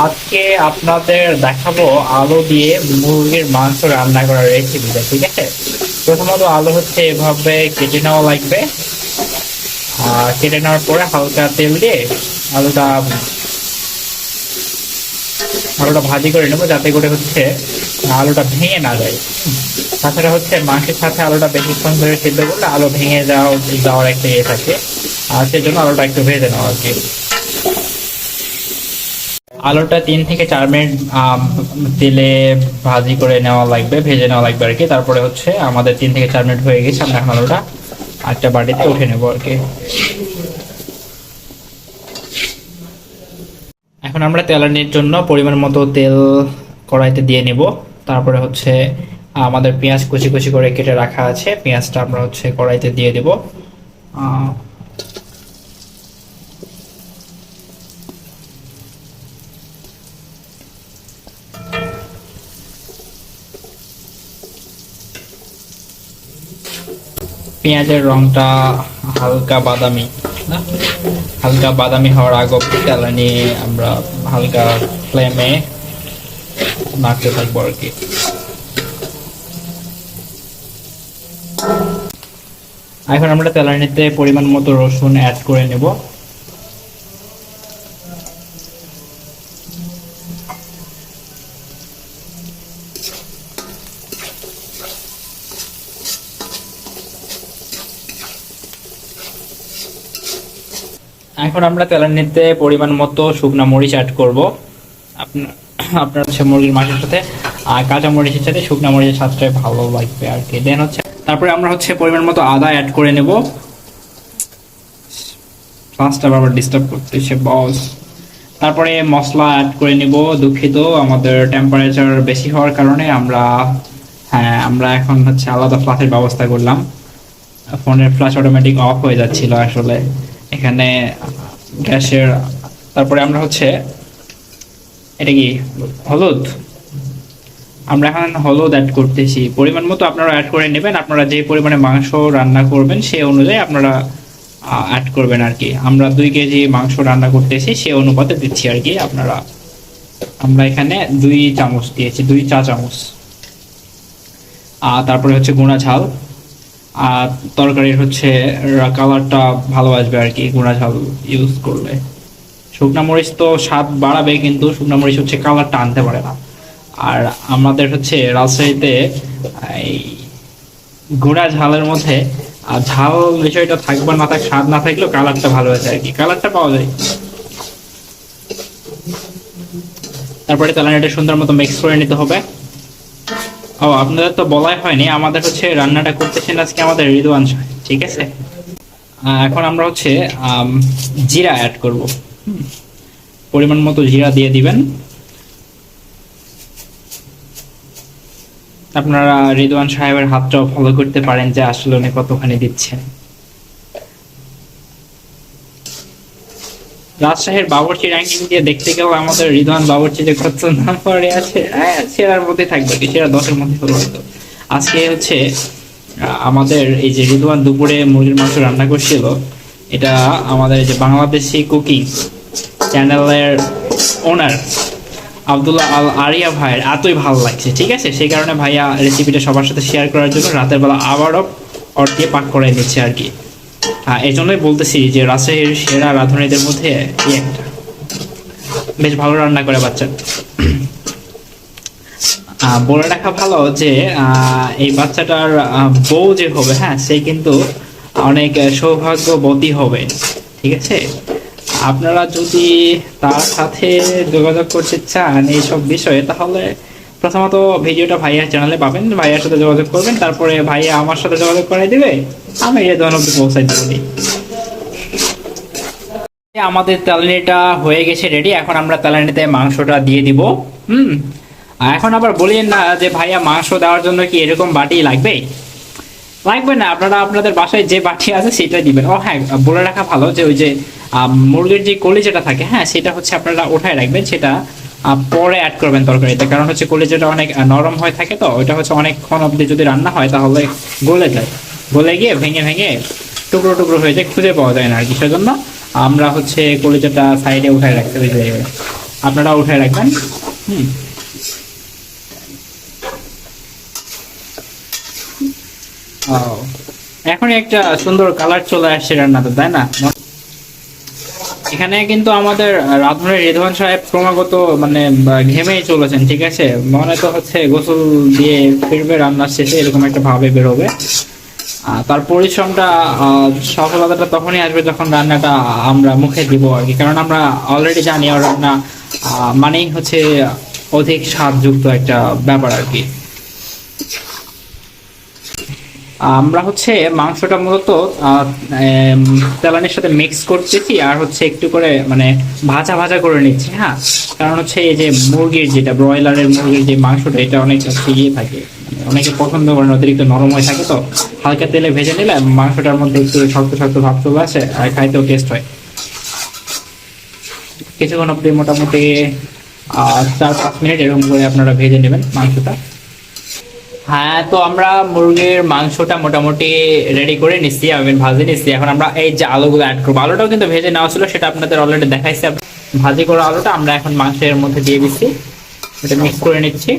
আজকে আপনাদের দেখাবো আলু দিয়ে মুরগির মাংস রান্না করার রেসিপিটা। ঠিক আছে, প্রথমত আলু হচ্ছে এভাবে কেটে নেওয়া লাগবে। কেটে নেওয়ার পরে হালকা তেল দিয়ে আলুটা আলুটা ভাজি করে নেবো, যাতে করে হচ্ছে আলুটা ভেঙে না যায়। তাছাড়া হচ্ছে মাংসের সাথে আলুটা বেশিক্ষণ ধরে সিদ্ধ করলে আলু ভেঙে যাওয়ার একটা ইয়ে থাকে, আর সেজন্য আলুটা একটু ভেজে নেওয়া আর কি। আলুটা 3 থেকে 4 মিনিট তেলে ভাজি করে নেওয়া লাগবে, ভেজে নেওয়া লাগবে আর কি। তারপরে হচ্ছে আমাদের 3 থেকে 4 মিনিট হয়ে গেছে, আমরা এখন আলুটা একটা বাটিতে উঠে নেবো আর কি। এখন আমরা তেলানির জন্য পরিমাণ মতো তেল কড়াইতে দিয়ে নিব। তারপরে হচ্ছে আমাদের পেঁয়াজ কুচি কুচি করে কেটে রাখা আছে, পেঁয়াজটা আমরা হচ্ছে কড়াইতে দিয়ে দেব। পেঁয়াজের রংটা হালকা বাদামি না, হালকা বাদামি হওয়ার আগ অব্দি তেলানি আমরা হালকা ফ্লেমে নাড়তে থাকবো আর কি। এখন আমরা তেলানিতে পরিমাণ মতো রসুন অ্যাড করে নেব। এখন আমরা তেলানিতে পরিমাণ মতো শুকনা মরিচ অ্যাড করব। আপনার হচ্ছে মুরগির মাংসের সাথে কাঁচা মরিচের সাথে শুকনা মরিচের স্বাদটাই ভালো লাগবে আর কি। দেন হচ্ছে তারপরে আমরা হচ্ছে পরিমাণ মতো আদা অ্যাড করে নেব। ফার্স্ট আবার ডিস্টার্ব করতেছে বস। তারপরে মশলা অ্যাড করে নেব। দুঃখিত, আমাদের টেম্পারেচার বেশি হওয়ার কারণে আমরা এখন হচ্ছে আলাদা ফ্ল্যাশের ব্যবস্থা করলাম। ফোনের ফ্ল্যাশ অটোমেটিক অফ হয়ে যাচ্ছিল আসলে এখানে গ্যাসের। তারপরে আমরা হচ্ছে এটা কি হলুদ, আমরা এখন হলুদ অ্যাড করতেছি পরিমাণ মতো। আপনারা অ্যাড করে নেবেন, আপনারা যে পরিমাণে মাংস রান্না করবেন সেই অনুযায়ী আপনারা অ্যাড করবেন আর কি। আমরা 2 কেজি মাংস রান্না করতেছি, সে অনুপাতে দিচ্ছি আর কি। আমরা এখানে 2 চামচ দিয়েছি, 2 চা চামচ। তারপরে হচ্ছে গুঁড়া ঝাল, আর তরকারির হচ্ছে কালারটা ভালো আসবে আর কি গুঁড়া ঝাল ইউজ করলে। শুকনা মরিচ তো স্বাদ বাড়াবে, কিন্তু শুকনা মরিচ হচ্ছে কালারটা আনতে পারে না। আর আমাদের হচ্ছে রাজশাহীতে এই গুঁড়া ঝালের মধ্যে ঝাল বিষয়টা থাকবে না থাক, স্বাদ না থাকলেও কালারটা ভালো আছে আর কি, কালারটা পাওয়া যায়। তারপরে তেলানিটা সুন্দর মতো মিক্স করে নিতে হবে। ও আপনাদের তো বলাই হয়নি, আমাদের হচ্ছে রান্নাটা করতেছেন আজকে আমাদের রিদওয়ান সাহেব, ঠিক আছে। এখন আমরা হচ্ছে জিরা অ্যাড করব। পরিমাণ মতো জিরা দিয়ে দিবেন। আপনারা রিদওয়ান সাহেবের হাতটাও ফলো করতে পারেন যে আসলে উনি কতখানি দিচ্ছেন। রাজশাহীর বাবুর্চি র্যাঙ্কিং দিয়ে দেখতে গেলে আমাদের রিদওয়ান বাবুর্চি যে কত নম্বরে আছে, সেরার মধ্যে থাকবে কি, সেরা 10-এর মধ্যে হলো হয়তো। আজকে হচ্ছে আমাদের এই যে রিদওয়ান দুপুরে মুরগির মাংস রান্না করছিল, এটা আমাদের যে বাংলাদেশি কুকিং চ্যানেলের ওনার আব্দুল্লাহ আল আরিয়া ভাইয়ের এতই ভালো লাগছে, ঠিক আছে। সেই কারণে ভাইয়া রেসিপিটা সবার সাথে শেয়ার করার জন্য রাতের বেলা আবারও ওর দিয়ে পাক করাই দিচ্ছে আর কি। এই জন্যই বলতেছি যে রাজশাহীর সেরা রাঁধুনিদের মধ্যে এই একটা, বেশ ভালো রান্না করে বাচ্চা। বলে রাখা ভালো যে এই বাচ্চাটার বউ যে হবে, সে কিন্তু অনেক সৌভাগ্যবতী হবে, ঠিক আছে। আপনারা যদি তার সাথে যোগাযোগ করতে চান এইসব বিষয়ে, তাহলে প্রথমত ভিডিওটা ভাইয়ার চ্যানেলে পাবেন, ভাইয়ার সাথে যোগাযোগ করবেন। তারপরে ভাইয়া আমার সাথে যোগাযোগ করাই দিবে, আমি এই ধরনের পৌঁছাই দেবো। আমাদের তেলানিটা হয়ে গেছে রেডি। এখন আমরা তেলানিতে মাংসটা দিয়ে দিব। এখন আবার বলিয়েন না যে ভাইয়া মাংস দেওয়ার জন্য কি এরকম বাটি লাগবে, লাগবে না। আপনারা আপনাদের বাসায় যে বাটি আছে সেটা দিবেন। বলে রাখা ভালো যে ওই যে মুরগির যে কলিজাটা থাকে, সেটা হচ্ছে আপনারা উঠায় রাখবেন, সেটা পরে অ্যাড করবেন তরকারিতে। কারণ হচ্ছে কলিজাটা অনেক নরম হয়ে থাকে, তো ওইটা হচ্ছে অনেকক্ষণ অবধি যদি রান্না হয় তাহলে গলে যায়, গলে গিয়ে ভেঙে ভেঙে টুকরো টুকরো হয়ে যায়, খুঁজে পাওয়া যায় না আর কি। সেজন্য আমরা হচ্ছে কলিজাটা সাইডে উঠায় রাখতে, ওই যে আপনারা উঠে রাখবেন। হুম, এখন একটা সুন্দর কালার চলে আসছে রান্নাতে, তাই না? এখানে কিন্তু আমাদের রাঁধুনি রিদওয়ান সাহেব ক্রমাগত মানে ঘেমেই চলেছেন, ঠিক আছে? মনে তো হচ্ছে গোসল দিয়ে ফিরবে রান্নার শেষে, এরকম একটা ভাবে বেরোবে। তার পরিশ্রমটা সফলতাটা তখনই আসবে যখন রান্নাটা আমরা মুখে দিব আর কি, কারণ আমরা অলরেডি জানি ওর রান্না মানেই হচ্ছে অধিক স্বাদযুক্ত একটা ব্যাপার আর কি। আমরা হচ্ছে মাংসটা মূলত তেলানির সাথে মিক্স করতেছি, আর হচ্ছে একটু করে মানে ভাজা ভাজা করে নিচ্ছি। হ্যাঁ, কারণ হচ্ছে এই যে মুরগির যেটা ব্রয়লারের মুরগির যে মাংসটা, এটা অনেক ইয়ে থাকে, মানে অনেকে পছন্দ করেন অতিরিক্ত নরম হয়ে থাকে, তো হালকা তেলে ভেজে নিলে মাংসটার মধ্যে একটু শক্ত শক্ত ভাব চলে আসে আর খাইতেও টেস্ট হয়। কিছুক্ষণ অব্দি মোটামুটি 4-5 মিনিট এরকম করে আপনারা ভেজে নেবেন মাংসটা। হ্যাঁ, তো আমরা মুরগির মাংসটা মোটামুটি রেডি করে নিচ্ছি, আমি ভাজি নিচ্ছি। এখন আমরা এই যে আলুগুলো অ্যাড করবো, আলুটাও কিন্তু ভেজে নেওয়া ছিল, সেটা আপনাদের অলরেডি দেখাইছি। ভাজি করা আলুটা আমরা এখন মাংসের মধ্যে দিয়ে দিচ্ছি, এটা মিক্স করে নিচ্ছি।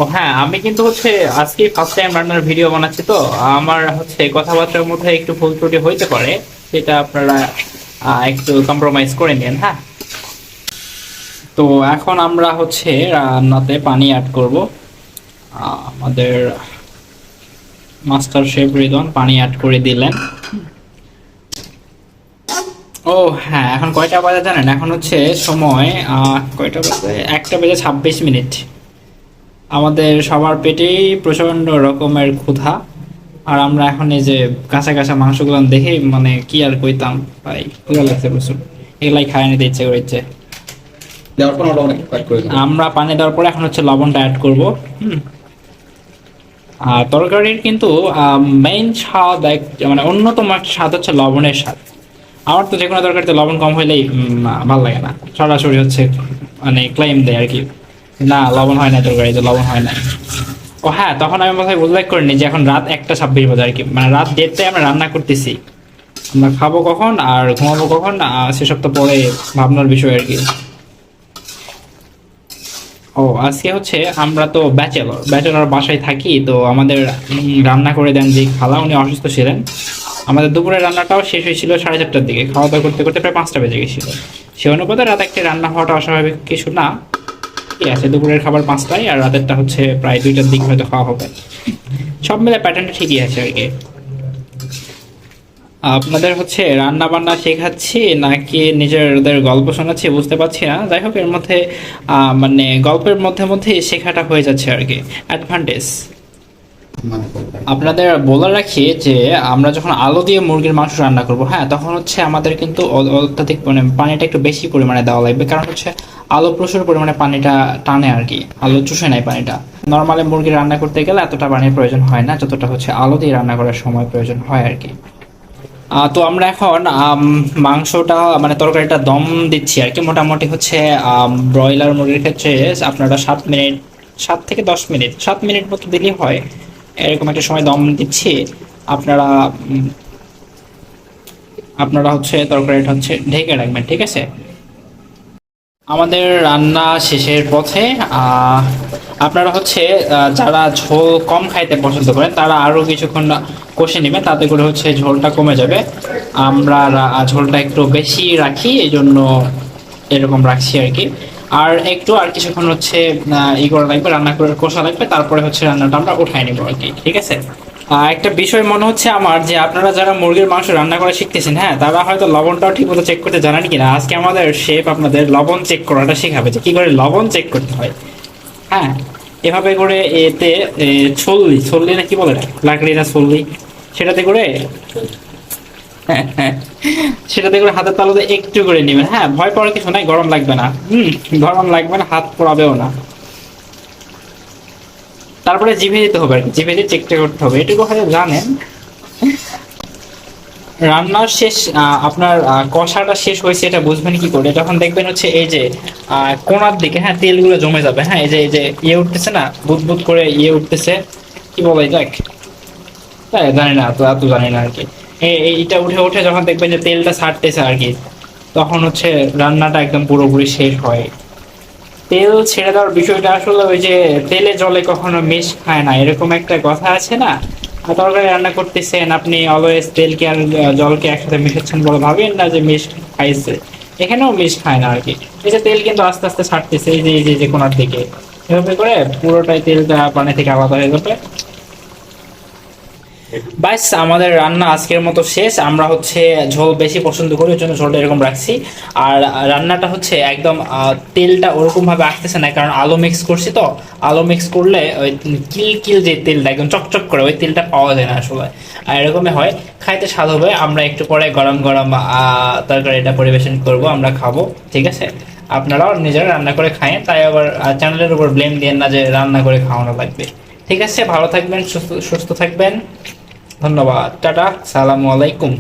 ও হ্যাঁ, আমি কিন্তু হচ্ছে আজকে ফার্স্ট টাইম রান্নার ভিডিও বানাচ্ছি, তো আমার হচ্ছে কথাবার্তার মধ্যে একটু ভুল ত্রুটি হইতে পারে, সেটা আপনারা একটু কম্প্রোমাইজ করে নিন। হ্যাঁ, তো এখন আমরা হচ্ছে রান্নাতে পানি অ্যাড করব। আমাদের মাস্টার শেফ রিদন পানি অ্যাড করে দিলেন। ও হ্যাঁ, এখন কয়টা বাজে জানেন? এখন হচ্ছে সময় কয়টা বাজে, 1:26। আমাদের সবার পেটেই প্রচন্ড রকমের ক্ষুধা, আর আমরা এখন এই যে কাঁচা কাঁচা মাংসগুলো দেখে মানে কি আর কইতাম ভাই, ক্ষুধা লাগছে প্রচুর, এগুলাই খায় নিতে ইচ্ছে করেছে। দেওয়ার পর লবণ অ্যাড করে দিলাম। আমরা পানি দেওয়ার পরে এখন হচ্ছে লবণটা অ্যাড করব। আর তরকারির কিন্তু মেইন স্বাদ মানে অন্যতম একটা স্বাদ হচ্ছে লবণের স্বাদ। আমার তো যে কোনো তরকারিতে লবণ কম হইলেই ভালো লাগে না, সরাসরি হচ্ছে মানে ক্লেম দেয় আর কি, না লবণ হয় না তরকারিতে, লবণ হয় না। ও হ্যাঁ, তখন আমি মাথায় উল্লেখ করিনি যে এখন রাত 1:26 বাজে আর কি, মানে রাত 1:30টায় আমরা রান্না করতেছি। আমরা খাবো কখন আর ঘুমাবো কখন সেসব তো পরে ভাবনার বিষয় আর কি। ও আজকে হচ্ছে আমরা তো ব্যাচেলর বাসায় থাকি, তো আমাদের রান্না করে দেন যে খালা, উনি অসুস্থ ছিলেন। আমাদের দুপুরের রান্নাটাও শেষ হয়েছিল 4:30টার দিকে, খাওয়া দাওয়া করতে করতে প্রায় 5টা বেজে গেছিল। সে অনুপাতে রাত একটা রান্না হওয়াটা অস্বাভাবিক কিছু না। ঠিক আছে, দুপুরের খাবার 5টায় আর রাতেরটা হচ্ছে প্রায় 2টার দিকে হয়তো খাওয়া হবে। সব মিলে প্যাটার্নটা ঠিকই আছে আর কি। আপনাদের হচ্ছে রান্না বান্না শেখাচ্ছি নাকি নিজেদের গল্প শোনাচ্ছি বুঝতে পারছি না, যাই হোক এর মধ্যে মানে গল্পের মধ্যে মধ্যে শেখাটা হয়ে যাচ্ছে আর কি, অ্যাডভান্টেজ। আপনাদের বলে রাখি যে আমরা যখন আলু দিয়ে মুরগির মাংস রান্না করব, হ্যাঁ, তখন হচ্ছে আমাদের কিন্তু অত্যাধিক মানে পানিটা একটু বেশি পরিমাণে দেওয়া লাগবে, কারণ হচ্ছে আলু প্রচুর পরিমাণে পানিটা টানে আর কি, আলু চুষে নেয় পানিটা। নর্মালি মুরগি রান্না করতে গেলে এতটা পানির প্রয়োজন হয় না, যতটা হচ্ছে আলু দিয়ে রান্না করার সময় প্রয়োজন হয় আর কি। তো আমরা এখন মাংসটা মানে তরকারিটা দম দিচ্ছি আর কি, মোটামুটি হচ্ছে ব্রয়লার মুরগির ক্ষেত্রে আপনারা 7 মিনিট, 7 থেকে 10 মিনিট, 7 মিনিট মতো দিলেই হয়, এরকম একটা সময় দম দিচ্ছি। আপনারা আপনারা হচ্ছে তরকারিটা হচ্ছে ঢেকে রাখবেন, ঠিক আছে? আমাদের রান্না শেষের পথে। আপনারা হচ্ছে যারা ঝোল কম খাইতে পছন্দ করেন তারা আরও কিছুক্ষণ কষে নেবেন, তাতে করে হচ্ছে ঝোলটা কমে যাবে। আমরা ঝোলটা একটু বেশি রাখি, এই জন্য এরকম রাখছি আর কি। আর কিছুক্ষণ হচ্ছে ই করা লাগবে, রান্না করে কষা লাগবে, তারপরে হচ্ছে রান্নাটা আমরা উঠাই নেবো আর কি, ঠিক আছে? একটা বিষয় মনে হচ্ছে আমার, যে আপনারা যারা মুরগির মাংস রান্না করা শিখতেছেন, হ্যাঁ, তারা হয়তো লবণটাও ঠিক মতো চেক করতে জানেন কিনা। আজকে আমাদের শেফ আপনাদের লবণ চেক করাটা শেখাবে, যে কি করে লবণ চেক করতে হয়। হ্যাঁ, এভাবে করে এতে ছল্লি ছল্লি না কি বলে, লাকড়ি না ছল্লি, সেটাতে করে সেটাতে করে হাতের তালুতে একটু করে নেবেন। হ্যাঁ, ভয় পাওয়ার কিছু নাই, গরম লাগবে না। গরম লাগবে না, হাত পোড়াবেও না। তারপরে জিভে দিতে হবে আর কি, জিভে দিয়ে চেকটা করতে হবে, এটুকু হয়তো জানেন। রান্নার শেষ আপনার কষাটা শেষ হয়েছে এটা বুঝবেন কি করে, যখন দেখবেন হচ্ছে এই যে কোণার দিকে, হ্যাঁ, তেলগুলো জমে যাবে। হ্যাঁ, এই যে ইয়ে উঠতেছে না, বুদবুদ করে ইয়ে উঠতেছে, কি বলে এটা, তাই জানি না, তো এত জানি না আর কি। এইটা উঠে উঠে যখন দেখবেন যে তেলটা ছাড়তেছে আর কি, তখন হচ্ছে রান্নাটা একদম পুরোপুরি শেষ হয়। তেল ছেড়ে দেওয়ার বিষয়টা আসলে ওই যে তেলে জলে কখনো মিশ খায় না, এরকম একটা কথা আছে না। আর তরকারি রান্না করতেছেন আপনি, অলওয়েজ তেলকে আর জলকে একসাথে মিশাচ্ছেন বলে ভাবেন না যে মিশ খাইছে, এখানেও মিশ খায় না আর কি। এই যে তেল কিন্তু আস্তে আস্তে ছাড়তেছে, এই যে যে কোনার দিকে, এভাবে করে পুরোটাই তেলটা পানি থেকে আলাদা হয়ে যাবে। বাস আমাদের রান্না আজকের মতো শেষ। আমরা হচ্ছে ঝোল বেশি পছন্দ করি, ওই জন্য ঝোলটা এরকম রাখছি। আর রান্নাটা হচ্ছে একদম তেলটা ওরকম ভাবে আসতেছে না, কারণ আলু মিক্স করছি তো। আলু মিক্স করলে ওই কিল কিল যে তেলটা একদম চকচক করে, ওই তেলটা পাওয়া যায় না আসলে। আর এরকমই হয়, খাইতে স্বাদ হবে। আমরা একটু পরে গরম গরম তরকারিটা পরিবেশন করব, আমরা খাবো, ঠিক আছে? আপনারাও নিজেরা রান্না করে খায়েন, তাই আবার চ্যানেলের উপর ব্লেম দিয়েন না যে রান্না করে খাওয়ানো লাগবে। ঠিক আছে, ভালো থাকবেন, সুস্থ সুস্থ থাকবেন। ধন্যবাদ, টাটা, সালামু আলাইকুম।